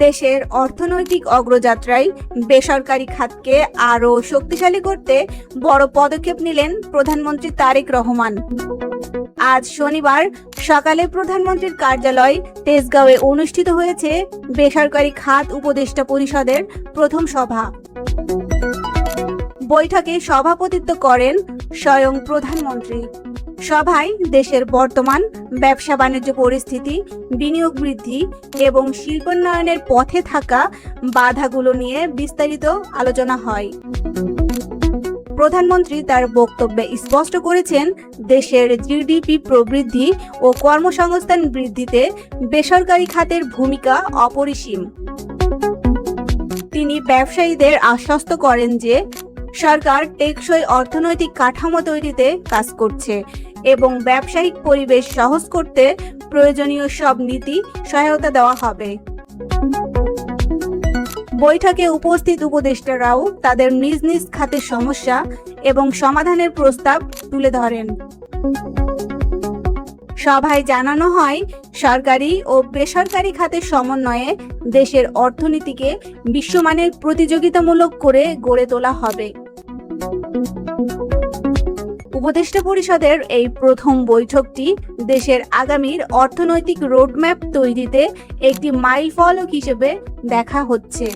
দেশের অর্থনৈতিক অগ্রযাত্রায় বেসরকারি খাতকে আরও শক্তিশালী করতে বড় পদক্ষেপ নিলেন প্রধানমন্ত্রী তারেক রহমান। আজ শনিবার সকালে প্রধানমন্ত্রীর কার্যালয় তেজগাঁওয়ে অনুষ্ঠিত হয়েছে বেসরকারি খাত উপদেষ্টা পরিষদের প্রথম সভা। বৈঠকে সভাপতিত্ব করেন স্বয়ং প্রধানমন্ত্রী। সভায় দেশের বর্তমান ব্যবসা বাণিজ্য পরিস্থিতি, বিনিয়োগ বৃদ্ধি এবং শিল্পোন্নয়নের পথে থাকা বাধাগুলো নিয়ে বিস্তারিত আলোচনা হয়। প্রধানমন্ত্রী তার বক্তব্যে স্পষ্ট করেছেন, দেশের জিডিপি প্রবৃদ্ধি ও কর্মসংস্থান বৃদ্ধিতে বেসরকারি খাতের ভূমিকা অপরিসীম। তিনি ব্যবসায়ীদের আশ্বস্ত করেন যে সরকার টেকসই অর্থনৈতিক কাঠামো তৈরিতে কাজ করছে এবং ব্যবসায়িক পরিবেশ সহজ করতে প্রয়োজনীয় সব নীতি সহায়তা দেওয়া হবে। বৈঠকে উপস্থিত উপদেষ্টারাও তাদের নিজ নিজ খাতের সমস্যা এবং সমাধানের প্রস্তাব তুলে ধরেন। সভায় জানানো হয়, সরকারি ও বেসরকারি খাতের সমন্বয়ে দেশের অর্থনীতিকে বিশ্বমানের প্রতিযোগিতামূলক করে গড়ে তোলা হবে। উপদেষ্টা পরিষদের এই প্রথম বৈঠকটি দেশের আগামীর অর্থনৈতিক রোডম্যাপ তৈরিতে একটি মাইলফলক হিসেবে দেখা হচ্ছে।